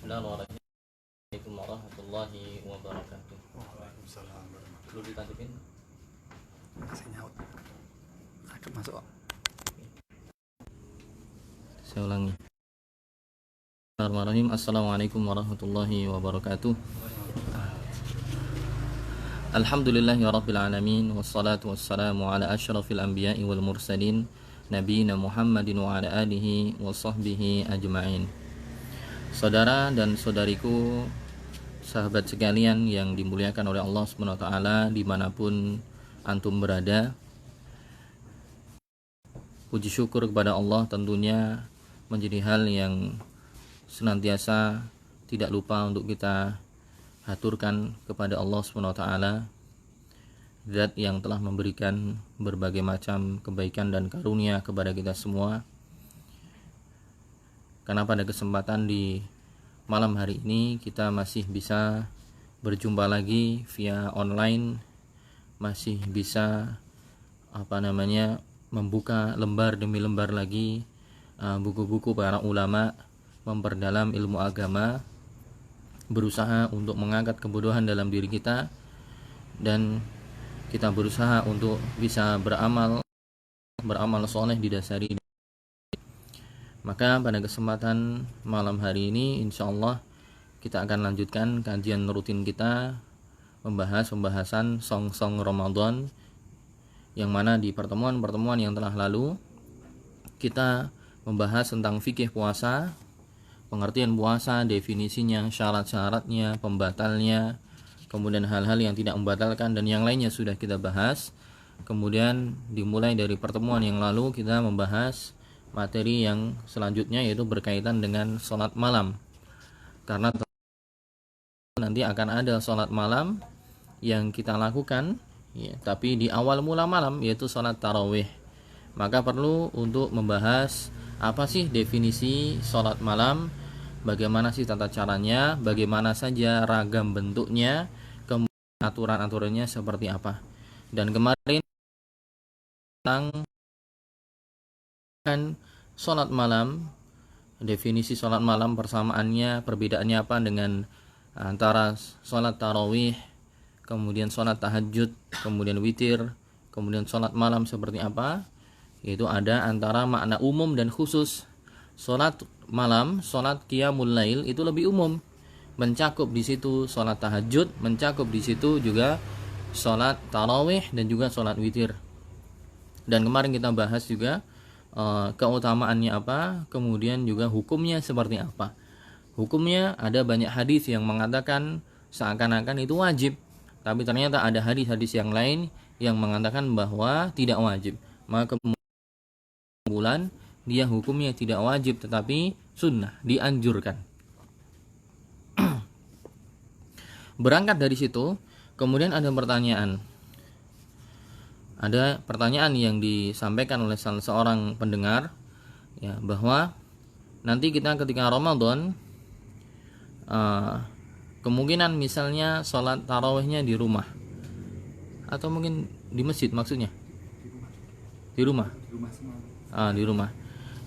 Bismillahirrahmanirrahim. Assalamualaikum warahmatullahi wabarakatuh. Waalaikumsalam warahmatullahi Perlu ditangkepin? Masih nyaut. Cakep masuk. Saya ulangi. Bismillahirrahmanirrahim. Assalamualaikum warahmatullahi wabarakatuh. Alhamdulillahi rabbil alamin. Wassalatu wassalamu ala asyrafil anbiya'i wal mursalin, nabiyina Muhammadin wa ala alihi wa sahbihi ajma'in. Saudara dan saudariku, sahabat sekalian yang dimuliakan oleh Allah Subhanahu wa taala dimanapun antum berada, puji syukur kepada Allah tentunya menjadi hal yang senantiasa tidak lupa untuk kita haturkan kepada Allah Subhanahu wa taala, Zat yang telah memberikan berbagai macam kebaikan dan karunia kepada kita semua. Karena pada kesempatan di malam hari ini kita masih bisa berjumpa lagi via online, masih bisa membuka lembar demi lembar lagi buku-buku para ulama, memperdalam ilmu agama, berusaha untuk mengangkat kebodohan dalam diri kita, dan kita berusaha untuk bisa beramal soleh didasari. Maka pada kesempatan malam hari ini insyaallah kita akan lanjutkan kajian rutin kita, membahas pembahasan song-song Ramadan, yang mana di pertemuan-pertemuan yang telah lalu kita membahas tentang fikih puasa, pengertian puasa, definisinya, syarat-syaratnya, pembatalnya, kemudian hal-hal yang tidak membatalkan dan yang lainnya sudah kita bahas. Kemudian dimulai dari pertemuan yang lalu kita membahas materi yang selanjutnya, yaitu berkaitan dengan sholat malam. Karena nanti akan ada sholat malam yang kita lakukan ya, tapi di awal mula malam, yaitu sholat tarawih. Maka perlu untuk membahas apa sih definisi sholat malam, bagaimana sih tata caranya, bagaimana saja ragam bentuknya, kemudian aturan-aturannya seperti apa. Dan kemarin tentang sholat malam, definisi sholat malam, persamaannya, perbedaannya apa dengan antara sholat tarawih, kemudian sholat tahajud, kemudian witir, kemudian sholat malam seperti apa. Yaitu ada antara makna umum dan khusus. Sholat malam, sholat qiyamul lail itu lebih umum, mencakup di situ sholat tahajud, mencakup di situ juga sholat tarawih dan juga sholat witir. Dan kemarin kita bahas juga keutamaannya apa, kemudian juga hukumnya seperti apa. Hukumnya ada banyak hadis yang mengatakan seakan-akan itu wajib, tapi ternyata ada hadis-hadis yang lain yang mengatakan bahwa tidak wajib. Maka kesimpulan dia hukumnya tidak wajib tetapi sunnah, dianjurkan. Berangkat dari situ, kemudian ada pertanyaan. Ada pertanyaan yang disampaikan oleh salah seorang pendengar ya, bahwa nanti kita ketika Ramadan kemungkinan misalnya sholat tarawihnya di rumah atau mungkin di masjid, maksudnya di rumah di rumah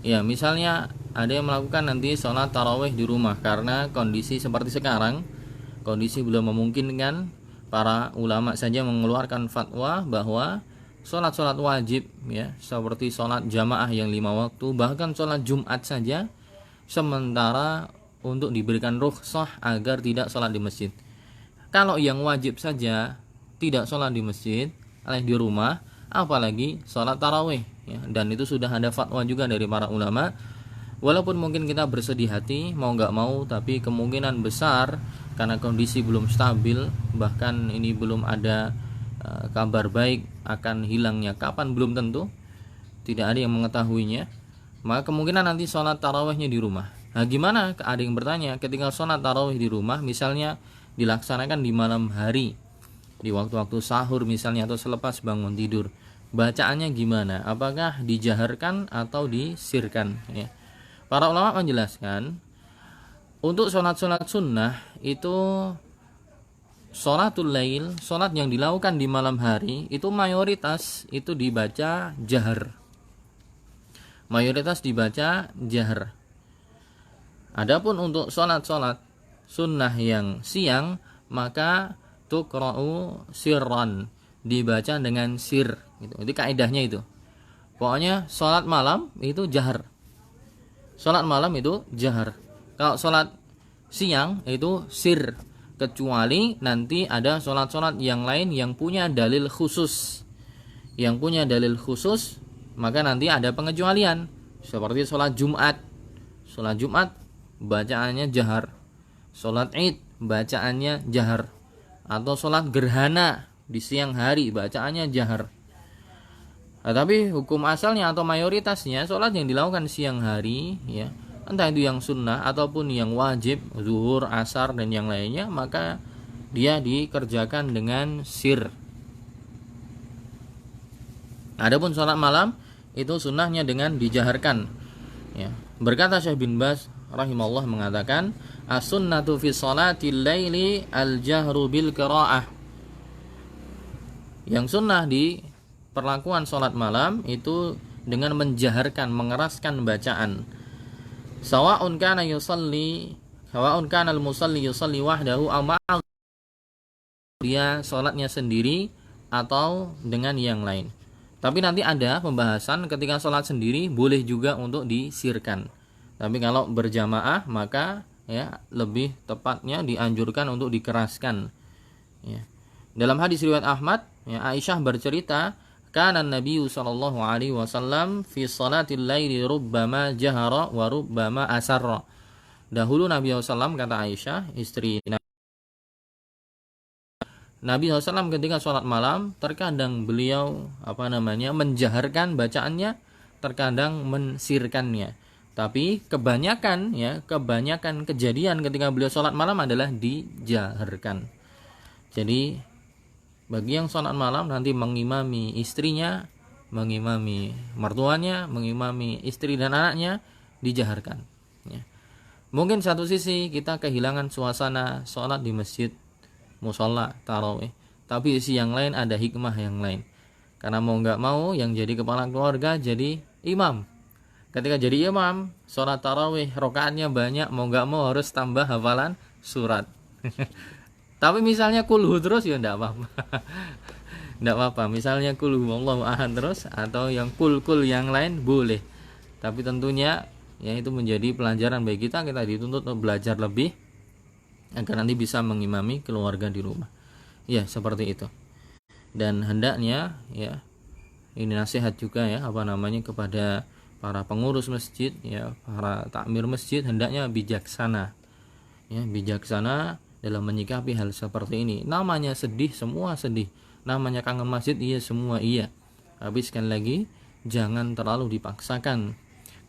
ya, misalnya ada yang melakukan nanti sholat tarawih di rumah karena kondisi seperti sekarang, kondisi belum memungkinkan. Para ulama saja mengeluarkan fatwa bahwa sholat wajib ya, seperti sholat jamaah yang 5 waktu, bahkan sholat Jumat saja, sementara untuk diberikan rukhsah agar tidak sholat di masjid. Kalau yang wajib saja tidak sholat di masjid, alias di rumah, apalagi sholat tarawih ya. Dan itu sudah ada fatwa juga dari para ulama. Walaupun mungkin kita bersedih hati mau nggak mau, tapi kemungkinan besar karena kondisi belum stabil, bahkan ini belum ada kabar baik akan hilangnya kapan belum tentu, tidak ada yang mengetahuinya, maka kemungkinan nanti sholat tarawihnya di rumah. Nah gimana, ada yang bertanya, ketika sholat tarawih di rumah misalnya dilaksanakan di malam hari, di waktu-waktu sahur misalnya, atau selepas bangun tidur, bacaannya gimana, apakah dijaharkan atau disirkan ya? Para ulama menjelaskan untuk sholat sunnah itu sholatul lail, sholat yang dilakukan di malam hari, itu mayoritas itu dibaca jahar. Mayoritas dibaca jahar. Adapun untuk sholat sunnah yang siang, maka tuqra'u sirran, dibaca dengan sir gitu. Itu kaidahnya itu. Pokoknya sholat malam itu jahar. Sholat malam itu jahar. Kalau sholat siang itu sir. Kecuali nanti ada sholat-sholat yang lain yang punya dalil khusus. Yang punya dalil khusus, maka nanti ada pengecualian. Seperti sholat Jumat. Sholat Jumat bacaannya jahar. Sholat Id bacaannya jahar. Atau sholat gerhana di siang hari bacaannya jahar. Nah, tapi hukum asalnya atau mayoritasnya sholat yang dilakukan siang hari, ya, entah itu yang sunnah ataupun yang wajib, zuhur, asar dan yang lainnya, maka dia dikerjakan dengan sir. Adapun sholat malam itu sunnahnya dengan dijaharkan. Ya. Berkata Syekh bin Baz rahimahullah mengatakan, as-sunnatu fi sholatil laili al-jahru bil qiraah. Yang sunnah di perlakuan sholat malam itu dengan menjaharkan, mengeraskan bacaan. Sawa'un kana al-musalli yusalli wahdahu aw ma'a, dia sholatnya sendiri atau dengan yang lain. Tapi nanti ada pembahasan ketika sholat sendiri boleh juga untuk disirkan. Tapi kalau berjamaah maka ya lebih tepatnya dianjurkan untuk dikeraskan. Ya. Dalam hadis riwayat Ahmad, ya, Aisyah bercerita, kana Nabi sallallahu alaihi wasallam fi salatil laili rubbama jahara wa rubbama asarra. Dahulu Nabi SAW, kata Aisyah, istri Nabi SAW ketika sholat malam, terkadang beliau menjaharkan bacaannya, terkadang mensirkannya. Tapi kebanyakan kejadian ketika beliau sholat malam adalah dijaharkan. Jadi bagi yang sholat malam nanti mengimami istrinya, mengimami mertuanya, mengimami istri dan anaknya, dijaharkan. Ya. Mungkin satu sisi kita kehilangan suasana sholat di masjid, musola, tarawih, tapi isi yang lain ada hikmah yang lain. Karena mau nggak mau yang jadi kepala keluarga jadi imam. Ketika jadi imam, sholat tarawih rokaatnya banyak, mau nggak mau harus tambah hafalan surat. Tapi misalnya kulhu terus ya nggak apa-apa. Nggak apa-apa. Misalnya kulhu wallahu ahad terus atau yang kul yang lain boleh. Tapi tentunya ya itu menjadi pelajaran bagi kita dituntut untuk belajar lebih agar nanti bisa mengimami keluarga di rumah. Ya, seperti itu. Dan hendaknya ya ini nasihat juga ya kepada para pengurus masjid, ya, para takmir masjid, hendaknya bijaksana. Ya, bijaksana dalam menyikapi hal seperti ini. Namanya sedih, semua sedih. Namanya kangen masjid, iya, semua iya. Tapi sekali lagi, jangan terlalu dipaksakan.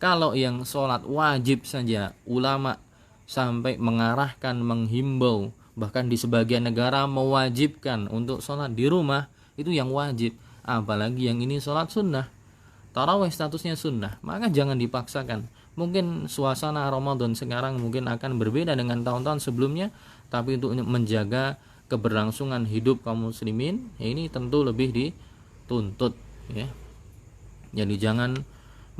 Kalau yang sholat wajib saja, ulama sampai mengarahkan, menghimbau, bahkan di sebagian negara mewajibkan untuk sholat di rumah, itu yang wajib. Apalagi yang ini sholat sunnah. Tarawih statusnya sunnah, maka jangan dipaksakan. Mungkin suasana Ramadan sekarang mungkin akan berbeda dengan tahun-tahun sebelumnya, tapi untuk menjaga keberlangsungan hidup kaum muslimin, ya ini tentu lebih dituntut, ya. Jadi jangan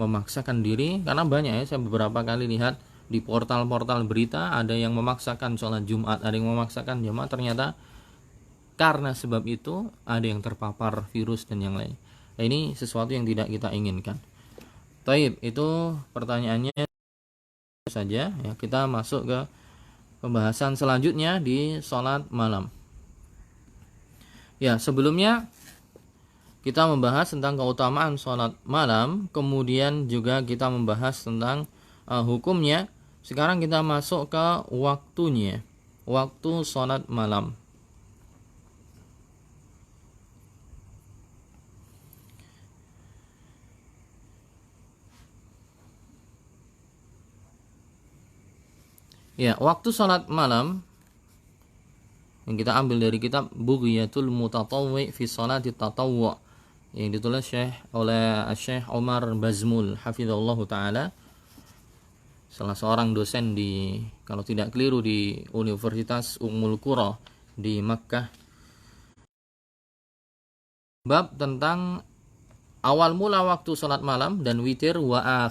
memaksakan diri, karena banyak ya, saya beberapa kali lihat di portal-portal berita ada yang memaksakan sholat Jumat, ada yang memaksakan jamaah, ternyata karena sebab itu ada yang terpapar virus dan yang lain. Nah, ini sesuatu yang tidak kita inginkan. Taib, itu pertanyaannya saja ya. Kita masuk ke pembahasan selanjutnya di sholat malam. Ya, sebelumnya kita membahas tentang keutamaan sholat malam, kemudian juga kita membahas tentang hukumnya. Sekarang kita masuk ke waktunya, waktu sholat malam. Ya, waktu sholat malam yang kita ambil dari kitab Bughyatul Mutatawwi fi Sholati Tatawwu yang ditulis oleh Syekh Omar Bazmul hafizallahu taala, salah seorang dosen di, kalau tidak keliru, di Universitas Ummul Qura di Makkah. Bab tentang awal mula waktu sholat malam dan witir wa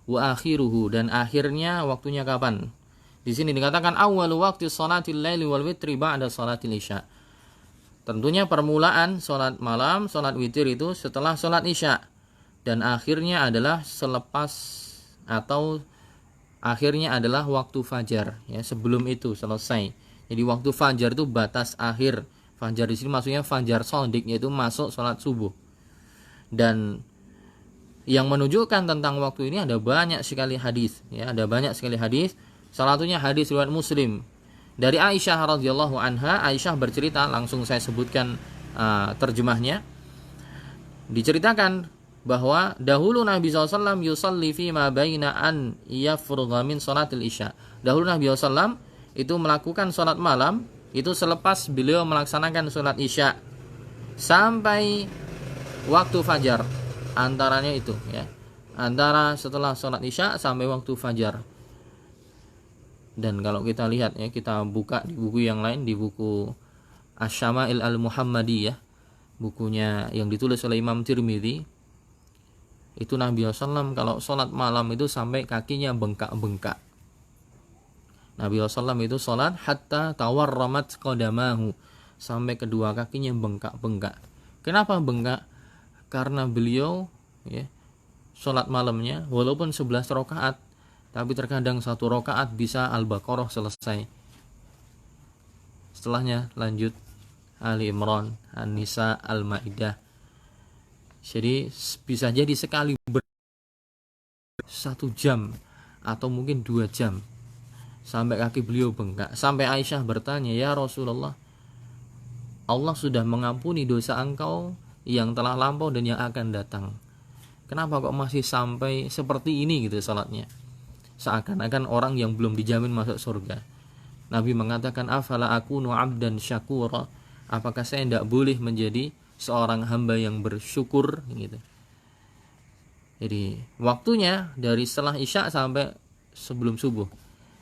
akhiruhu, dan akhirnya waktunya kapan. Di sini dikatakan awwalu waqti sholatil laili wal witri ba'da sholatil isya. Tentunya permulaan sholat malam, sholat witir itu setelah sholat isya. Dan akhirnya adalah selepas atau akhirnya adalah waktu fajar. Ya, sebelum itu selesai. Jadi waktu fajar itu batas akhir. Fajar di sini maksudnya fajar shadiq, yaitu masuk sholat subuh. Dan yang menunjukkan tentang waktu ini ada banyak sekali hadis. Ya, ada banyak sekali hadis. Salah satunya hadis riwayat Muslim. Dari Aisyah radhiyallahu anha, Aisyah bercerita, langsung saya sebutkan terjemahnya. Diceritakan bahwa dahulu Nabi SAW yusalli fi ma baina an yafrugha min salatil isya. Dahulu Nabi SAW itu melakukan salat malam itu selepas beliau melaksanakan salat isya sampai waktu fajar. Antaranya itu ya. Antara setelah salat isya sampai waktu fajar. Dan kalau kita lihat ya, kita buka di buku yang lain, di buku Asy-Syama'il Al-Muhammadiyah, bukunya yang ditulis oleh Imam Tirmidzi, itu Nabi SAW kalau sholat malam itu sampai kakinya bengkak-bengkak. Nabi SAW itu sholat hatta tawarramat qadamahu, sampai kedua kakinya bengkak-bengkak. Kenapa bengkak? Karena beliau ya, sholat malamnya walaupun 11 rakaat, tapi terkadang satu rakaat bisa Al-Baqarah selesai. Setelahnya lanjut Ali Imran, An-Nisa, Al-Maidah. Jadi bisa jadi sekali 1 jam atau mungkin 2 jam sampai kaki beliau bengkak. Sampai Aisyah bertanya, "Ya Rasulullah, Allah sudah mengampuni dosa engkau yang telah lampau dan yang akan datang. Kenapa kok masih sampai seperti ini gitu salatnya?" Seakan-akan orang yang belum dijamin masuk surga. Nabi mengatakan, "Afala akunu 'abdan syakura?" Apakah saya tidak boleh menjadi seorang hamba yang bersyukur gitu. Jadi waktunya dari setelah isya sampai sebelum subuh.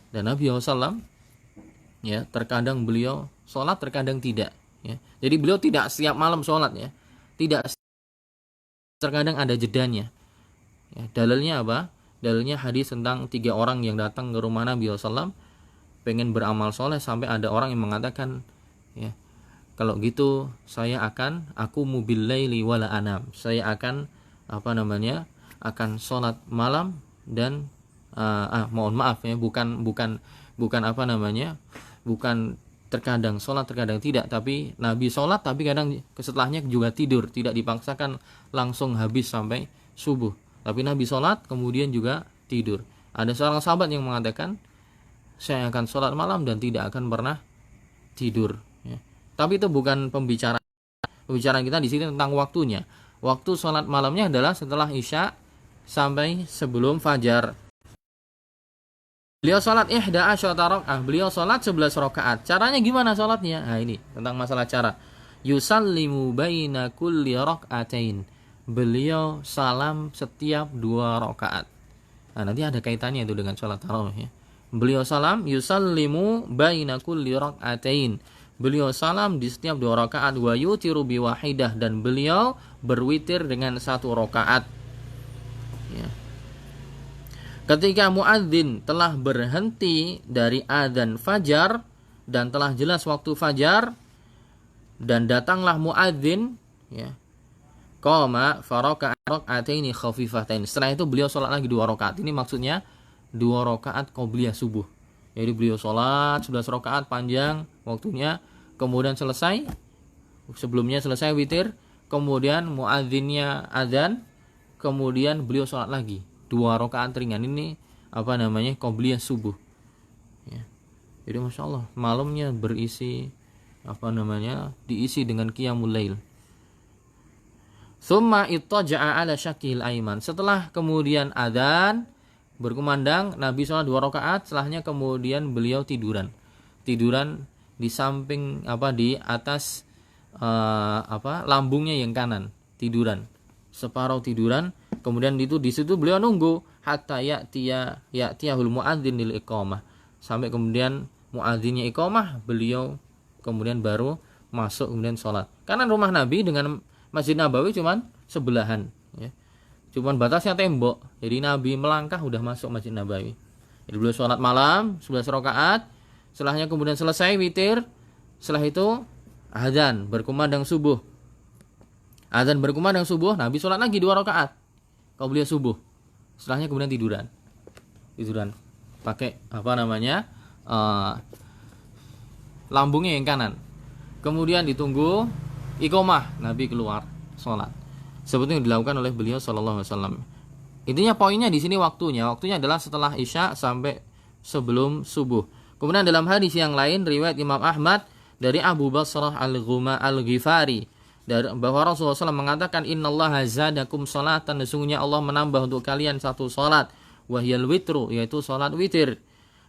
Dan Nabi SAW ya, terkadang beliau sholat, terkadang tidak ya. Jadi beliau tidak setiap malam sholat ya. Tidak, terkadang ada jedanya ya. Dalilnya apa? Dalilnya hadis tentang 3 orang yang datang ke rumah Nabi SAW pengen beramal soleh, sampai ada orang yang mengatakan ya, kalau gitu aku bil laili wala anam. Saya akan akan sholat malam dan mohon maaf ya, bukan terkadang sholat terkadang tidak, tapi Nabi sholat tapi kadang setelahnya juga tidur, tidak dipaksakan langsung habis sampai subuh. Tapi Nabi sholat kemudian juga tidur. Ada seorang sahabat yang mengatakan, saya akan sholat malam dan tidak akan pernah tidur ya. Tapi itu bukan pembicaraan kita di sini tentang waktunya. Waktu sholat malamnya adalah setelah isya sampai sebelum fajar. Beliau sholat 11 rakaat. Beliau sholat 11 rakaat. Caranya gimana sholatnya? Nah ini tentang masalah cara. Yusallimu baina kulli rakaatain. Beliau salam setiap 2 rakaat. Nah, nanti ada kaitannya itu dengan sholat tarawih ya. Beliau salam yusallimu baina kulli rakaatain. Beliau salam di setiap 2 rakaat. Wa yutiru bi wahidah, dan beliau berwitir dengan 1 rakaat. Ya. Ketika muadzin telah berhenti dari adzan fajar dan telah jelas waktu fajar, dan datanglah muadzin ya, qama faraka rak'ataini khafifatain. Setelah itu beliau sholat lagi 2 rakaat. Ini maksudnya 2 rakaat qobliyah subuh. Jadi beliau sholat 11 rakaat panjang waktunya, kemudian selesai, sebelumnya selesai witir, kemudian muadzinnya adzan, kemudian beliau sholat lagi 2 rakaat ringan. Ini qobliyah subuh ya. Jadi Masya Allah, malamnya berisi diisi dengan qiyamul lail. Tsumma ittaja'a ala syakil aiman. Setelah kemudian adzan berkumandang, Nabi sholat 2 rakaat, setelahnya kemudian beliau tiduran di samping di atas lambungnya yang kanan, tiduran separuh tiduran. Kemudian di situ beliau nunggu hatta ya'tiyahul muadzin lil iqamah, sampai kemudian muadzinnya iqamah, beliau kemudian baru masuk kemudian sholat. Karena rumah Nabi dengan Masjid Nabawi cuman sebelahan ya. Cuman batasnya tembok. Jadi Nabi melangkah udah masuk Masjid Nabawi. Jadi beliau sholat malam 11 rakaat, setelahnya kemudian selesai witir, setelah itu azan berkumandang subuh. Azan berkumandang subuh, Nabi sholat lagi 2 rakaat. Kalau beliau subuh, setelahnya kemudian tiduran pakai lambungnya yang kanan. Kemudian ditunggu iqomah, Nabi keluar sholat. Seperti yang dilakukan oleh beliau sallallahu alaihi wasallam. Intinya poinnya di sini waktunya adalah setelah isya sampai sebelum subuh. Kemudian dalam hadis yang lain riwayat Imam Ahmad dari Abu Basrah Al-Ghifari bahwa Rasulullah SAW mengatakan innallaha zadakum salatan, sesungguhnya Allah menambah untuk kalian satu salat, wahyal witru, yaitu salat witir.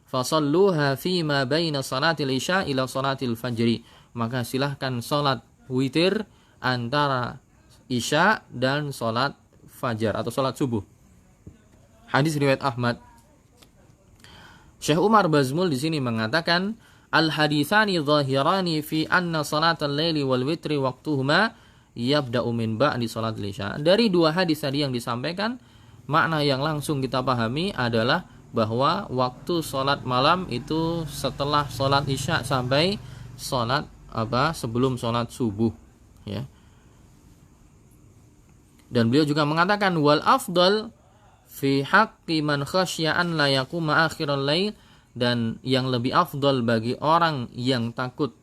Fasalluha fima baina salatil isya ila salatil fajri, maka silahkan salat witir antara isya dan salat fajar atau salat subuh. Hadis riwayat Ahmad. Syekh Umar Bazmul di sini mengatakan al-haditsani zahirani fi anna salatal laili wal witri waqtuhuma yabda'u min ba'di salatil isya. Dari dua hadis tadi yang disampaikan, makna yang langsung kita pahami adalah bahwa waktu salat malam itu setelah salat isya sampai salat sebelum salat subuh, ya. Dan beliau juga mengatakan wal afdal fi haqqi man khasyya an la yaquma akhiral lail, dan yang lebih afdal bagi orang yang takut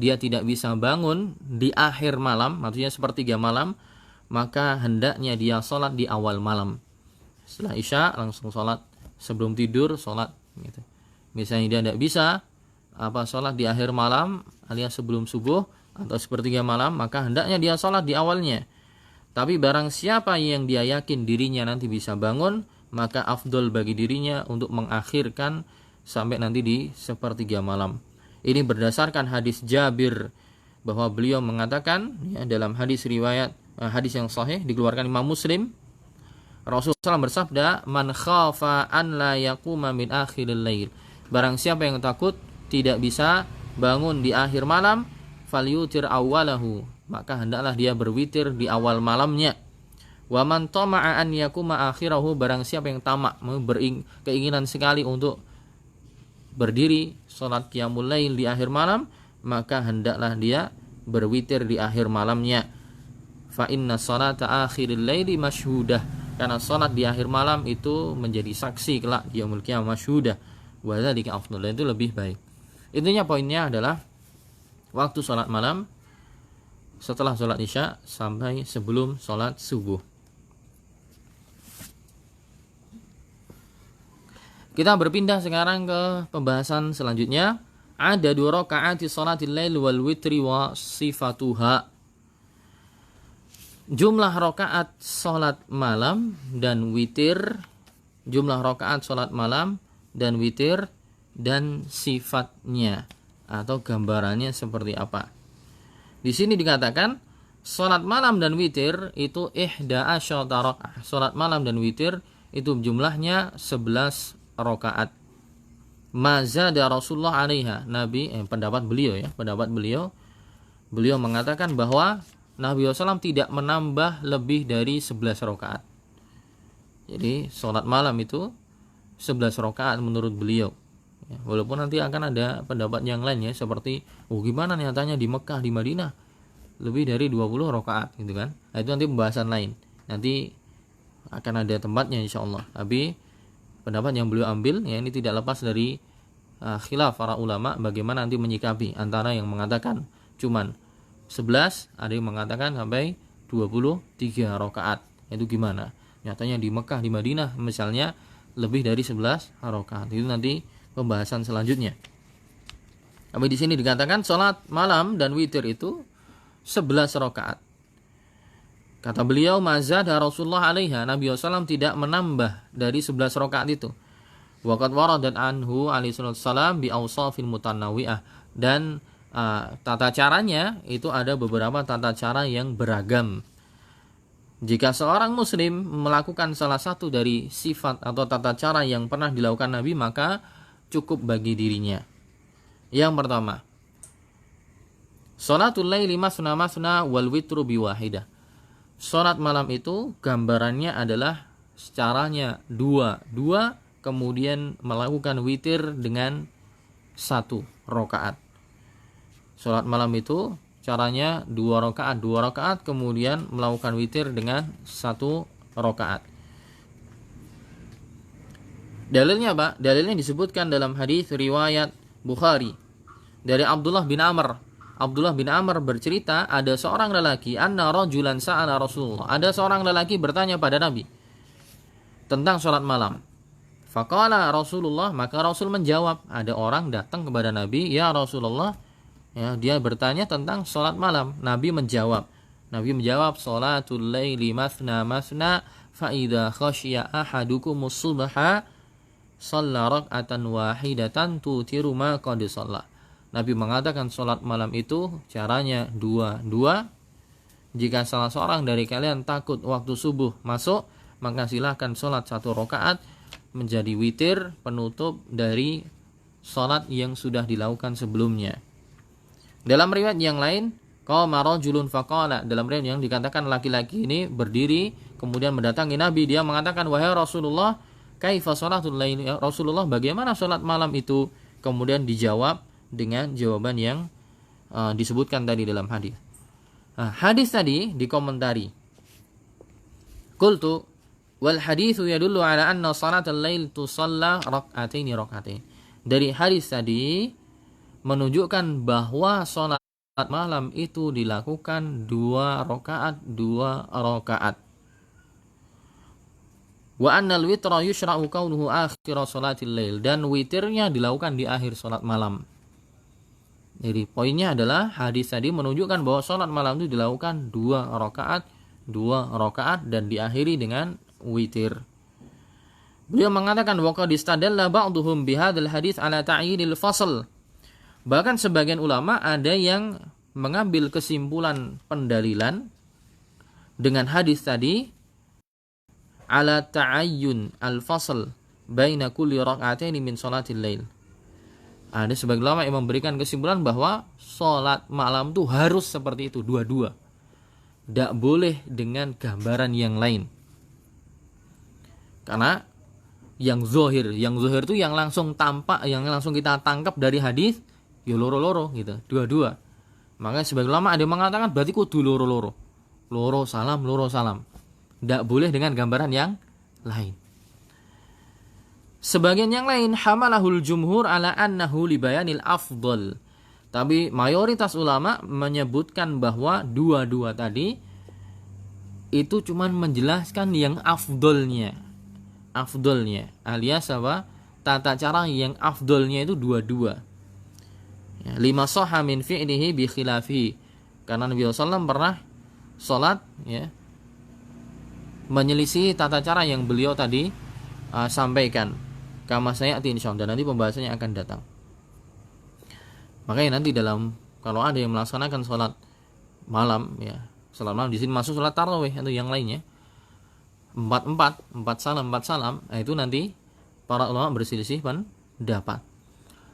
dia tidak bisa bangun di akhir malam, maksudnya sepertiga malam, maka hendaknya dia sholat di awal malam. Setelah isya langsung sholat, sebelum tidur sholat gitu. Misalnya dia tidak bisa sholat di akhir malam alias sebelum subuh atau sepertiga malam, maka hendaknya dia sholat di awalnya. Tapi barang siapa yang dia yakin dirinya nanti bisa bangun, maka afdol bagi dirinya untuk mengakhirkan sampai nanti di sepertiga malam. Ini berdasarkan hadis Jabir, bahwa beliau mengatakan, ya, dalam hadis yang sahih dikeluarkan Imam Muslim, Rasulullah SAW bersabda, man khafa an la yaquma min akhiril lail, barang siapa yang takut tidak bisa bangun di akhir malam, falyutir awwalahu, maka hendaklah dia berwitir di awal malamnya. Wa man tama'a an yakuma akhirahu, barang siapa yang tamak, keinginan sekali untuk berdiri salat qiyamul lail di akhir malam, maka hendaklah dia berwitir di akhir malamnya. Fa inna salata akhiril laili masyhudah, karena salat di akhir malam itu menjadi saksi kelak yaumul qiyamah masyhudah, wa dzalika afdal, itu lebih baik. Intinya poinnya adalah waktu salat malam setelah salat isya sampai sebelum salat subuh. Kita berpindah sekarang ke pembahasan selanjutnya. Ada 2 rakaat di salatil lail wal witri wa sifatuha. Jumlah rakaat salat malam dan witir, jumlah rakaat salat malam dan witir dan sifatnya atau gambarannya seperti apa. Di sini dikatakan salat malam dan witir itu 11 rakaat. Salat malam dan witir itu jumlahnya 11 rakaat. Mazada Rasulullah alaiha, pendapat beliau mengatakan bahwa Nabi SAW tidak menambah lebih dari 11 rakaat. Jadi salat malam itu 11 rakaat menurut beliau. Ya, walaupun nanti akan ada pendapat yang lain, ya, seperti gimana nyatanya di Mekah, di Madinah lebih dari 20 rakaat gitu kan. Nah, itu nanti pembahasan lain. Nanti akan ada tempatnya insyaallah. Tapi pendapat yang beliau ambil, ya, ini tidak lepas dari khilaf para ulama bagaimana nanti menyikapi, antara yang mengatakan cuman 11, ada yang mengatakan sampai 23 rakaat. Itu gimana? Nyatanya di Mekah, di Madinah misalnya lebih dari 11 rakaat. Itu nanti pembahasan selanjutnya. Tapi di sini dikatakan salat malam dan witir itu 11 rakaat. Kata beliau, mazada Rasulullah alaiha, Nabi SAW tidak menambah dari 11 rakaat itu. Waqad waradat anhu alaihi salam bi awsafil mutanawwi'ah, dan tata caranya itu ada beberapa tata cara yang beragam. Jika seorang muslim melakukan salah satu dari sifat atau tata cara yang pernah dilakukan Nabi, maka cukup bagi dirinya. Yang pertama, sholatul laili masna masna wal witru biwahidah. Salat malam itu gambarannya adalah caranya 2 kemudian melakukan witir dengan 1 rakaat. Sholat malam itu caranya 2 rakaat kemudian melakukan witir dengan 1 rakaat. Dalilnya apa? Dalilnya disebutkan dalam hadis riwayat Bukhari dari Abdullah bin Amr. Abdullah bin Amr bercerita, ada seorang lelaki, anna rajulan sa'ala Rasulullah. Ada seorang lelaki bertanya pada Nabi tentang sholat malam. Faqala Rasulullah, maka Rasul menjawab. Ada orang datang kepada Nabi, ya Rasulullah, ya, dia bertanya tentang sholat malam. Nabi menjawab, sholatul laili masna masna, fa idza khashiya ahadukumus subha shalla rak'atan wahidatan tutiru ma qad shalla. Nabi mengatakan sholat malam itu caranya 2. Jika salah seorang dari kalian takut waktu subuh masuk, maka silahkan sholat 1 rakaat menjadi witir penutup dari sholat yang sudah dilakukan sebelumnya. Dalam riwayat yang lain, qama rajulun faqala, dalam riwayat yang dikatakan laki-laki ini berdiri kemudian mendatangi Nabi, dia mengatakan, wahai Rasulullah, kaifa sholatul lail, ya Rasulullah, bagaimana sholat malam itu? Kemudian dijawab dengan jawaban yang disebutkan tadi dalam hadis. Hadis tadi dikomentari. Qultu wal haditsu yadullu ala anna salatal lail tusalla rak'ataini. Dari hadis tadi menunjukkan bahwa sholat malam itu dilakukan 2 rakaat. Wa annal witra yushra'u kaunuhu akhir sholatil lail, dan witirnya dilakukan di akhir sholat malam. Jadi poinnya adalah hadis tadi menunjukkan bahwa sholat malam itu dilakukan 2 rakaat dan diakhiri dengan witir. Beliau mengatakan waqad istadalla ba'dhum bihadzal hadis ala ta'yinil fasl. Bahkan sebagian ulama ada yang mengambil kesimpulan pendalilan dengan hadis tadi ala ta'ayyun al-fasl baina kulli rak'ataini min sholatil lail. Ada sebagian ulama yang memberikan kesimpulan bahwa sholat malam itu harus seperti itu, 2. Tidak boleh dengan gambaran yang lain. Karena yang zohir itu yang langsung tampak, yang langsung kita tangkap dari hadis, ya loro-loro gitu, 2. Makanya sebagian ulama ada yang mengatakan berarti kudu loro-loro. Loro salam. Tidak boleh dengan gambaran yang lain. Sebagian yang lain hamalahul jumhur ala annahu li bayanil afdal. Tapi mayoritas ulama menyebutkan bahwa 2 tadi itu cuman menjelaskan yang afdolnya alias apa? Tata cara yang afdolnya itu 2. Ya, 5 sahha min fi'lihi bi khilafi. Karena Nabi SAW pernah sholat ya menyelisih tata cara yang beliau tadi sampaikan. Kama sayati insyaallah, dan nanti pembahasannya akan datang. Makanya nanti kalau ada yang melaksanakan sholat malam ya, sholat malam di sini masuk sholat tarawih atau yang lainnya 4 salam, itu nanti para ulama berselisih pendapat.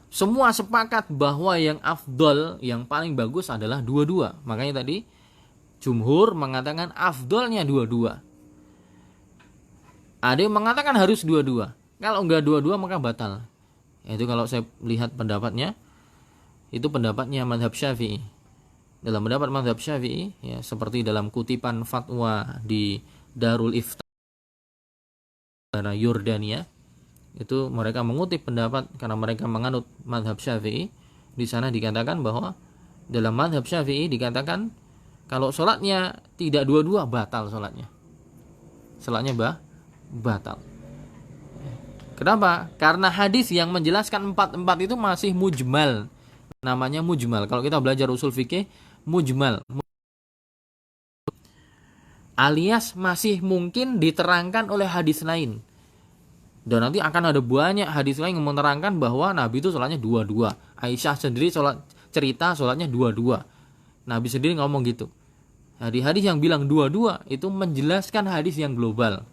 Semua sepakat bahwa yang afdol, yang paling bagus adalah 2. Makanya tadi jumhur mengatakan afdolnya 2. Ada yang mengatakan harus 2. Kalau enggak 2 maka batal. Itu kalau saya lihat pendapatnya, itu pendapatnya mazhab Syafi'i. Dalam pendapat mazhab Syafi'i ya, seperti dalam kutipan fatwa di Darul Ifta Yordania, itu mereka mengutip pendapat karena mereka menganut mazhab Syafi'i. Di sana dikatakan bahwa dalam mazhab Syafi'i dikatakan kalau sholatnya tidak 2 batal sholatnya. Sholatnya batal. Kenapa? Karena hadis yang menjelaskan 4 itu masih mujmal. Namanya mujmal. Kalau kita belajar usul fikih, mujmal. Alias masih mungkin diterangkan oleh hadis lain. Dan nanti akan ada banyak hadis lain yang menerangkan bahwa Nabi itu sholatnya 2. Aisyah sendiri cerita sholatnya 2. Nabi sendiri ngomong gitu. Hadis-hadis yang bilang 2 itu menjelaskan hadis yang global.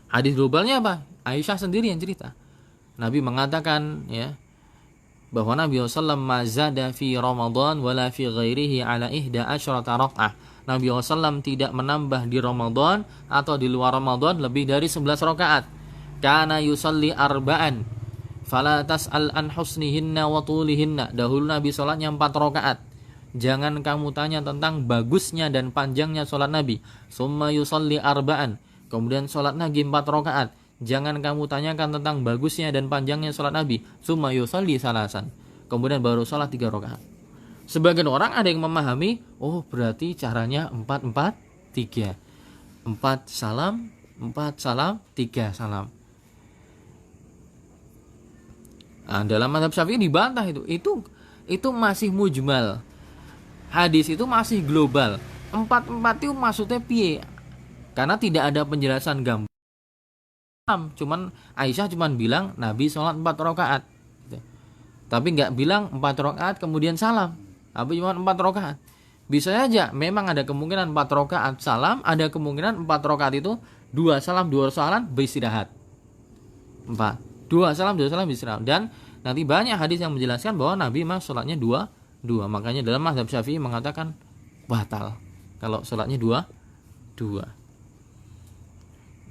Hadis globalnya apa? Aisyah sendiri yang cerita. Nabi mengatakan ya bahwa Nabi SAW mazada fi Ramadan wala fi ghairihi ala 11 raka'ah. Nabi SAW tidak menambah di Ramadan atau di luar Ramadan lebih dari 11 rakaat. kana yusalli arba'an fala tas'al an husnihinna wa tulihinna. Dahulu Nabi sholatnya 4 rakaat. Jangan kamu tanya tentang bagusnya dan panjangnya sholat Nabi. Summa yusalli arba'an. Kemudian sholat lagi 4 rakaat. Jangan kamu tanyakan tentang bagusnya dan panjangnya sholat Nabi. Summa yusalli salasan. Kemudian baru sholat 3 rakaat. Sebagian orang ada yang memahami, oh berarti caranya 4-4-3. 4 salam, 4 salam, 3 salam. Nah, dalam mazhab Syafi'i dibantah itu. Itu masih mujmal. Hadis itu masih global. 4-4 itu maksudnya piye? Karena tidak ada penjelasan gamblang. Cuman Aisyah cuman bilang Nabi sholat 4 rakaat. Tapi nggak bilang 4 rakaat kemudian salam. Tapi cuma 4 rakaat. Bisa saja memang ada kemungkinan 4 rakaat salam, ada kemungkinan 4 rakaat itu 2 salam beristirahat. 4. 2 salam beristirahat. Dan nanti banyak hadis yang menjelaskan bahwa Nabi memang sholatnya 2. Makanya dalam mazhab Syafi'i mengatakan batal kalau sholatnya 2.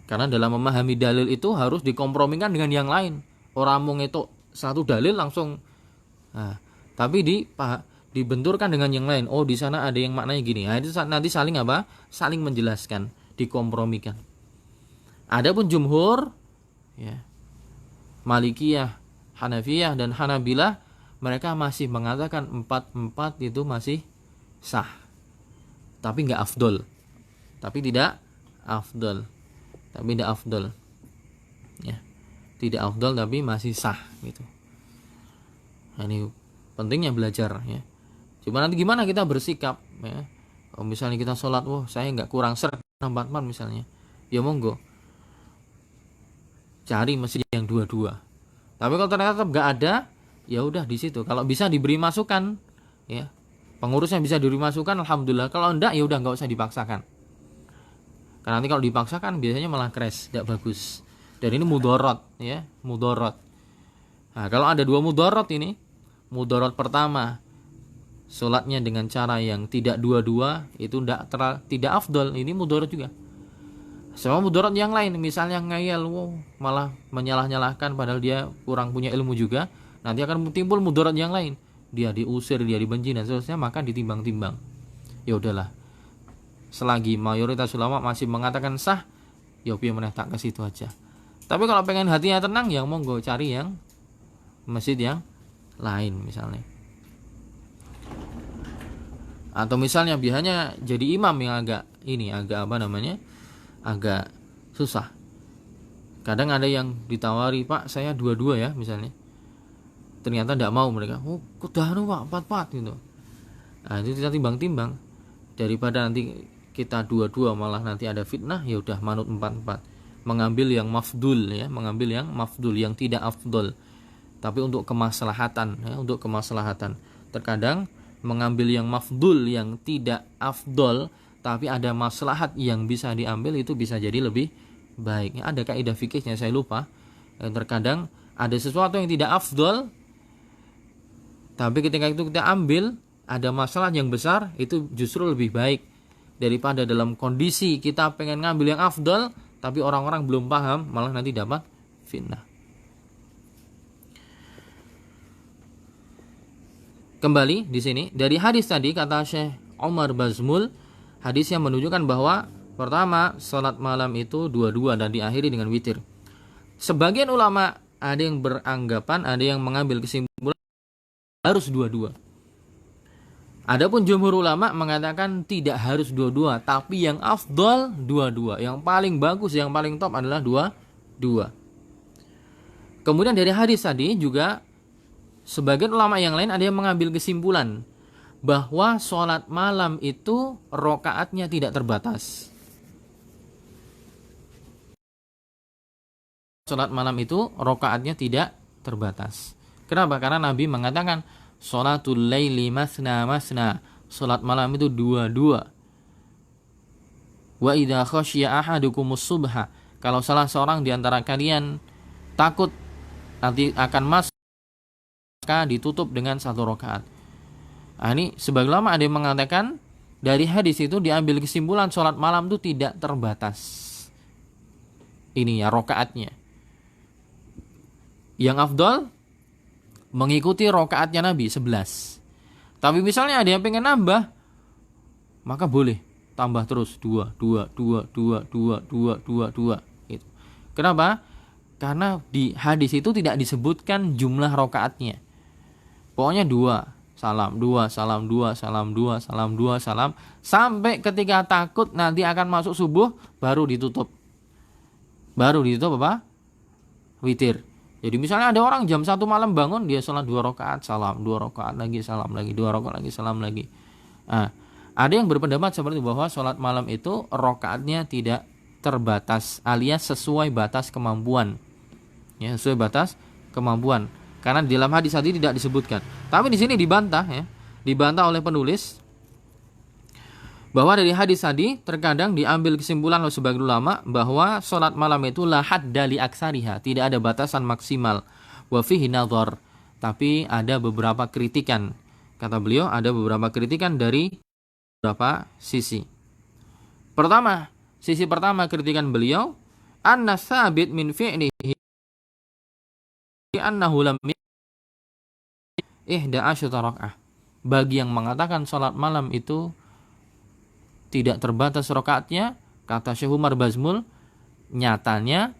Karena dalam memahami dalil itu harus dikompromikan dengan yang lain. Orang mau ngetok satu dalil langsung, tapi dibenturkan dengan yang lain. Oh, di sana ada yang maknanya gini. Nah, itu nanti saling menjelaskan, dikompromikan. Adapun jumhur, ya, Malikiyah, Hanafiyah dan Hanabilah, mereka masih mengatakan 4-4 itu masih sah. Tapi enggak afdol. Tidak afdol. Ya. Tidak afdol tapi masih sah gitu. Nah, ini pentingnya belajar ya. Cuma nanti gimana kita bersikap ya. Kalau misalnya kita sholat, saya nggak kurang seret 4-4 misalnya, ya monggo cari masjid yang 2-2. Tapi kalau ternyata tetap nggak ada, ya udah di situ. Kalau bisa diberi masukan, ya pengurusnya bisa diberi masukan, alhamdulillah. Kalau enggak, ya udah nggak usah dipaksakan. Karena nanti kalau dipaksakan biasanya malah crash, tidak bagus. Dan ini mudorot, ya mudorot. Nah, kalau ada 2 mudorot ini, mudorot pertama, sholatnya dengan cara yang tidak 2-2 itu tidak afdol. Ini mudorot juga. Sama mudorot yang lain, misalnya ngayal, malah menyalah-nyalahkan padahal dia kurang punya ilmu juga. Nanti akan timbul mudorot yang lain. Dia diusir, dia dibenci dan seterusnya, maka ditimbang-timbang. Ya udahlah. Selagi mayoritas ulama masih mengatakan sah, ya piye meneh tak ke situ aja. Tapi kalau pengen hatinya tenang, ya monggo cari yang masjid yang lain misalnya. Atau misalnya biasanya jadi imam yang agak agak susah. Kadang ada yang ditawari, Pak saya 2-2 ya misalnya. Ternyata tidak mau mereka. Kudah Pak 4-4 gitu. Nah itu kita timbang-timbang. Daripada nanti kita 2-2 malah nanti ada fitnah, ya udah manut 4-4. Mengambil yang mafdul ya, yang tidak afdol. Tapi untuk kemaslahatan ya, Terkadang mengambil yang mafdul yang tidak afdol, tapi ada maslahat yang bisa diambil, itu bisa jadi lebih baik. Ada kaidah fikihnya saya lupa. Terkadang ada sesuatu yang tidak afdol, tapi ketika itu kita ambil ada masalah yang besar, itu justru lebih baik daripada dalam kondisi kita pengen ngambil yang afdol tapi orang-orang belum paham, malah nanti dapat fitnah. Kembali di sini dari hadis tadi, kata Syekh Omar Bazmul, hadis yang menunjukkan bahwa pertama salat malam itu 2-2 dan diakhiri dengan witir. Sebagian ulama ada yang beranggapan, ada yang mengambil kesimpulan harus 2-2. Adapun jumhur ulama mengatakan tidak harus 2-2, tapi yang afdal 2-2. Yang paling bagus, yang paling top adalah 2-2. Kemudian dari hadis tadi juga sebagian ulama yang lain ada yang mengambil kesimpulan bahwa sholat malam itu rokaatnya tidak terbatas. Sholat malam itu rokaatnya tidak terbatas. Kenapa? Karena Nabi mengatakan sholatul laili masna masna. Sholat malam itu 2-2. Wa idza khasyiya ahadukumus subha. Kalau salah seorang di antara kalian takut nanti akan masuk, maka ditutup dengan 1 rakaat. Nah, ini sebagian ulama ada yang mengatakan dari hadis itu diambil kesimpulan sholat malam itu tidak terbatas. Ini ya rakaatnya. Yang afdol mengikuti rokaatnya Nabi 11. Tapi misalnya ada yang pengen nambah, maka boleh tambah terus 2 gitu. Kenapa? Karena di hadis itu tidak disebutkan jumlah rokaatnya. Pokoknya 2 salam, 2 salam, 2 salam, 2 salam, 2 salam, sampai ketika takut nanti akan masuk subuh baru ditutup. Baru ditutup apa? Witir. Jadi misalnya ada orang jam 1 malam bangun, dia sholat 2 rakaat salam, 2 rakaat lagi salam lagi, 2 rakaat lagi salam lagi. Nah, ada yang berpendapat seperti bahwa sholat malam itu rakaatnya tidak terbatas, alias sesuai batas kemampuan. Ya, sesuai batas kemampuan. Karena di dalam hadis tadi tidak disebutkan. Tapi di sini dibantah ya. Dibantah oleh penulis bahwa dari hadis tadi terkadang diambil kesimpulan oleh sebagian ulama bahwa sholat malam itu la hadda li aksariha, tidak ada batasan maksimal. Wa fihi nadhar, tapi ada beberapa kritikan. Kata beliau ada beberapa kritikan dari beberapa sisi. Sisi pertama kritikan beliau, anna sabit min fi'lihi annahu lam ihda asyara rakaah. Bagi yang mengatakan sholat malam itu tidak terbatas rakaatnya, kata Syekh Umar Bazmul, nyatanya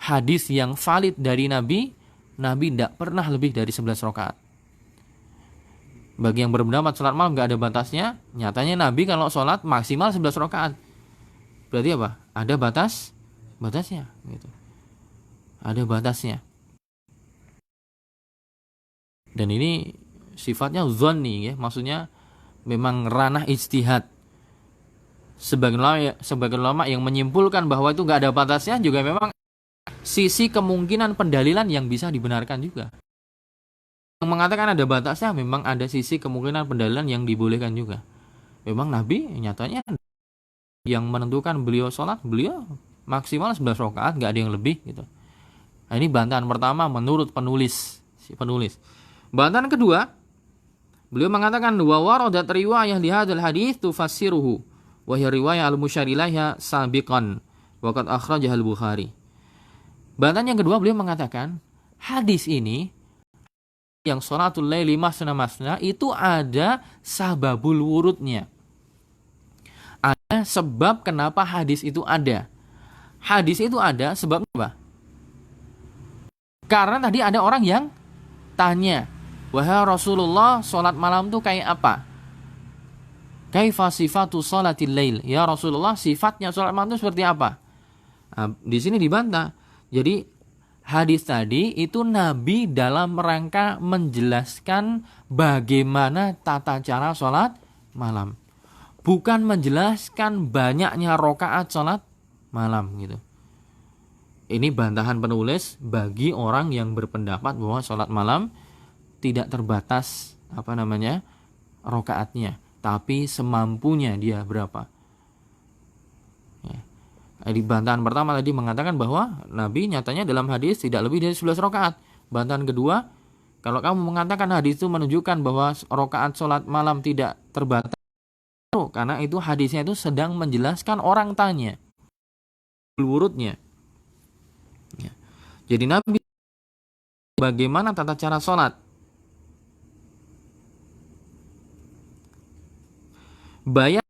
hadis yang valid dari Nabi tidak pernah lebih dari 11 rakaat. Bagi yang berpendapat sholat malam gak ada batasnya, nyatanya Nabi kalau sholat maksimal 11 rakaat. Berarti apa? Ada batasnya gitu. Ada batasnya. Dan ini sifatnya dzanni ya, maksudnya memang ranah ijtihad. Sebagian ulama yang menyimpulkan bahwa itu nggak ada batasnya juga memang sisi kemungkinan pendalilan yang bisa dibenarkan juga. Yang mengatakan ada batasnya memang ada sisi kemungkinan pendalilan yang dibolehkan juga. Memang Nabi nyatanya yang menentukan beliau sholat, beliau maksimal 11 rakaat, nggak ada yang lebih gitu. Nah, ini bantahan pertama menurut penulis. Bantahan kedua, beliau mengatakan wa waradat riwayah li hadzal hadits tufassiruhu wa hiya riwayah al-musyar ilaiha sabiqan wa qad akhrajaha al-Bukhari. Bantahan yang kedua, beliau mengatakan hadis ini yang sholatul laili masna itu ada sababul wurudnya. Ada sebab kenapa hadis itu ada. Hadis itu ada sebab apa? Karena tadi ada orang yang tanya, wahai Rasulullah, sholat malam itu kayak apa? Kaifa sifatu sholatil lail? Ya Rasulullah, sifatnya sholat malam itu seperti apa? Nah, di sini dibantah. Jadi hadis tadi itu Nabi dalam rangka menjelaskan bagaimana tata cara sholat malam, bukan menjelaskan banyaknya rakaat sholat malam gitu. Ini bantahan penulis bagi orang yang berpendapat bahwa sholat malam tidak terbatas rakaatnya, tapi semampunya dia berapa. Ya. Di bantahan pertama tadi mengatakan bahwa Nabi nyatanya dalam hadis tidak lebih dari 11 rakaat. Bantahan kedua, kalau kamu mengatakan hadis itu menunjukkan bahwa rakaat sholat malam tidak terbatas, karena itu hadisnya itu sedang menjelaskan orang tanya urutnya. Ya. Jadi Nabi bagaimana tata cara sholat, bayar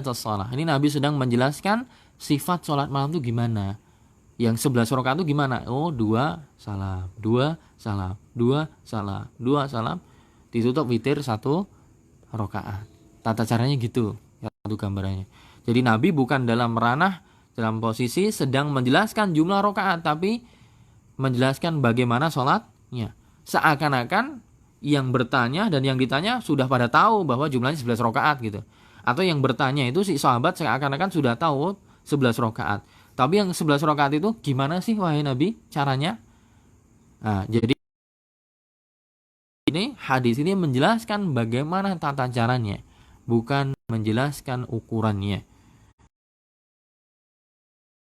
sholat. Ini Nabi sedang menjelaskan sifat sholat malam itu gimana. Yang 11 rakaat itu gimana? Oh, 2 salam, 2 salam, 2 salam, 2 salam, ditutup witir 1 rakaat. Tata caranya gitu, satu gambarannya. Jadi Nabi bukan dalam posisi sedang menjelaskan jumlah rakaat, tapi menjelaskan bagaimana sholatnya. Seakan-akan yang bertanya dan yang ditanya sudah pada tahu bahwa jumlahnya 11 rakaat gitu. Atau yang bertanya itu si sahabat seakan-akan sudah tahu 11 rakaat. Tapi yang 11 rakaat itu gimana sih wahai Nabi caranya? Nah, jadi ini hadis ini menjelaskan bagaimana tata caranya, bukan menjelaskan ukurannya.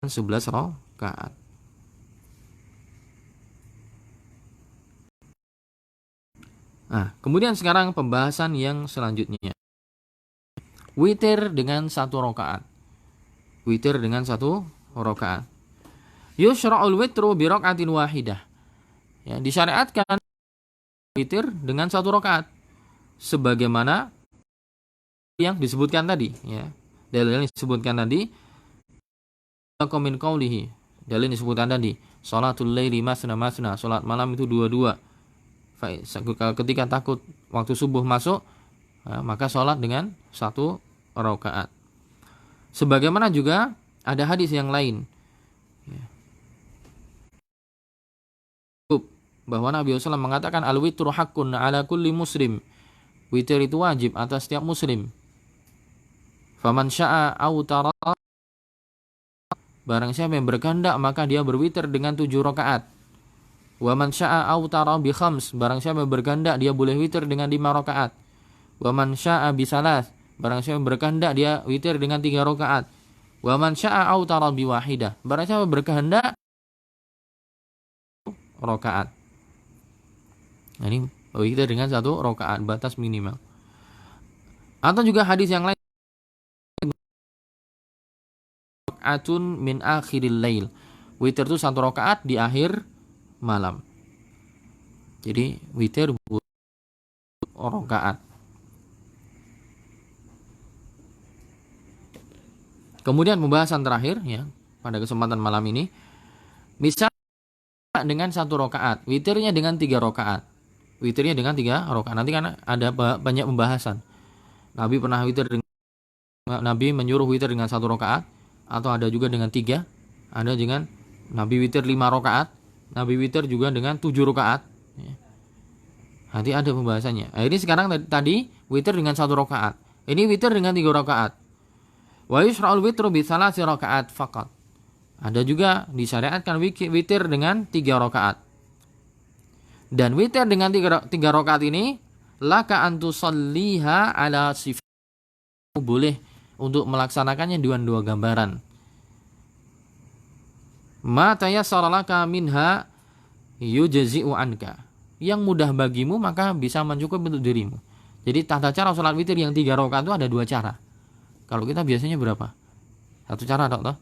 11 rakaat. Nah, kemudian sekarang pembahasan yang selanjutnya. Witir dengan 1 rakaat. Witir dengan 1 rakaat. Yushra'ul witru bi raka'atin wahidah. Ya, disyariatkan witir dengan satu rakaat sebagaimana yang disebutkan tadi, ya. Dalil yang disebutkan tadi min qaulihi. Dalil yang disebutkan tadi, salatul laili masna masna, salat malam itu dua-dua. Ketika takut waktu subuh masuk, ya, maka salat dengan satu rakaat. Sebagaimana juga ada hadis yang lain, ya, bahwa Nabi SAW mengatakan al-witru haqqun ala kulli muslim. Witir itu wajib atas setiap muslim. Faman syaa autara, barang siapa yang berkehendak maka dia berwitir dengan 7 rakaat. Wa man syaa autara bi khams, barang siapa yang berkehendak dia boleh witir dengan 5 rakaat. Wa man syaa bi salas, barang siapa yang berkehendak dia witir dengan 3 rakaat. Wa man syaa autara bi wahidah, barang siapa berkehendak rakaat. Nah, ini witir dengan 1 rakaat, batas minimal. Atau juga hadis yang lain, raka'atun min akhiril lail. Witir itu 1 rakaat di akhir malam. Jadi witir rakaat. Kemudian pembahasan terakhir, ya, pada kesempatan malam ini, misal dengan 1 rakaat, witirnya dengan 3 rakaat. Witirnya dengan 3 rakaat. Nanti kan ada banyak pembahasan. Nabi pernah witir dengan, Nabi menyuruh witir dengan 1 rakaat, atau ada juga dengan 3, ada dengan Nabi witir 5 rakaat, Nabi witir juga dengan 7 rakaat. Nanti ada pembahasannya. Nah, ini sekarang tadi witir dengan 1 rakaat. Ini witir dengan 3 rakaat. Wa yushra'ul witru bi 3 rakaat faqat. Ada juga disyariatkan witir dengan 3 rakaat. Dan witir dengan 3 rakaat ini laka antusalliha ala sifat, boleh untuk melaksanakannya dengan 2 gambaran. Ma tayassara laka minha yujzi'u anka. Yang mudah bagimu maka bisa mencukupi untuk dirimu. Jadi tata cara salat witir yang 3 rakaat itu ada 2 cara. Kalau kita biasanya berapa? 1 cara toh?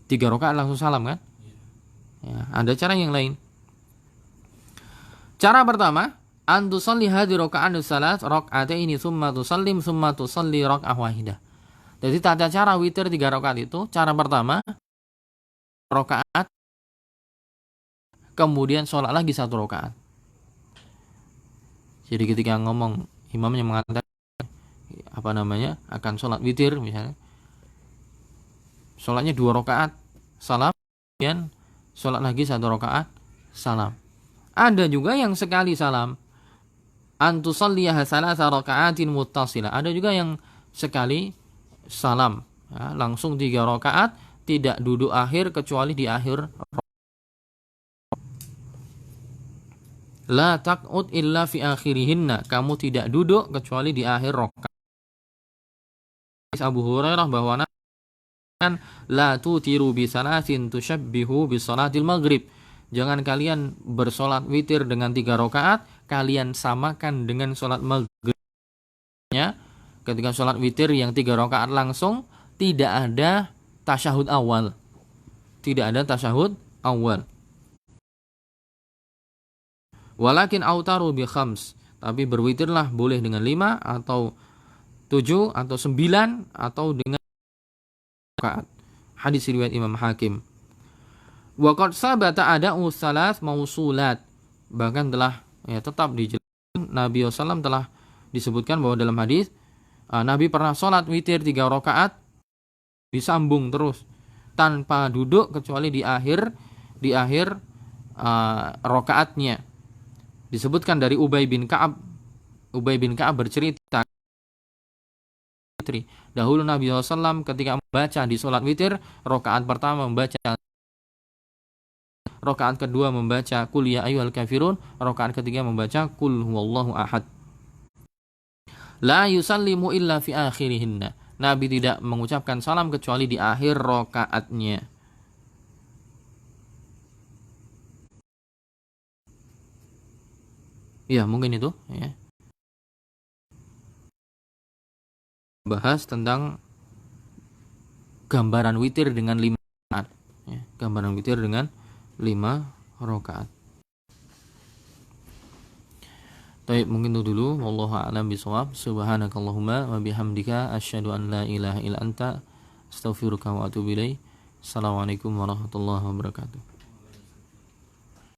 3 rakaat langsung salam kan? Ya, ada cara yang lain. Cara pertama, an tusalli hadhihi raka'at salat raka'ataini tsumma tusallim tsumma tusalli raka'ah wahidah. Jadi tata cara witir 3 rakaat itu, cara pertama rakaat, kemudian sholat lagi 1 rakaat. Jadi ketika ngomong imamnya mengatakan akan sholat witir misalnya, sholatnya 2 rakaat salam, kemudian sholat lagi 1 rakaat salam. Ada juga yang sekali salam, antusalliha salasa raka'atin muttasilah. Ada juga yang sekali salam, ya, langsung 3 rakaat, tidak duduk akhir kecuali di akhir. La taq'ud illa fi akhirihinna, kamu tidak duduk kecuali di akhir rakaat. Abu Hurairah bahwa kan la tutiru bi salasin tushabbihu bi salatil maghrib. Jangan kalian bersolat witir dengan 3 rakaat, kalian samakan dengan solat maghrib. Ketika solat witir yang 3 rakaat langsung, tidak ada tasyahud awal. Tidak ada tasyahud awal. Walakin autaru bi khams, tapi berwitirlah boleh dengan 5 atau 7 atau 9 atau dengan rakaat. Hadis riwayat Imam Hakim. Wa qad sabata ada'u salas mausulat. Bahkan telah tetap dijelaskan, Nabi SAW telah disebutkan bahwa dalam hadis Nabi pernah sholat witir 3 rakaat disambung terus tanpa duduk kecuali di akhir rakaatnya. Disebutkan dari Ubay bin Ka'ab bercerita, dahulu Nabi SAW ketika membaca di sholat witir, rakaat pertama membaca, rakaat kedua membaca Qul ya ayyuhal kafirun, rakaat ketiga membaca Qul huwallahu ahad. La yusallimu illa fi akhirihinna. Nabi tidak mengucapkan salam kecuali di akhir rakaatnya. Ya, mungkin itu ya. Bahas tentang gambaran witir dengan 5 rakaat. ya, gambaran witir dengan 5 rakaat. Baik, mungkin itu dulu. Wallahu a'lam bishawab. Subhanakallahumma wa bihamdika asyhadu an la ilaha illa anta astaghfiruka wa atubu ilaik. Assalamualaikum warahmatullahi wabarakatuh.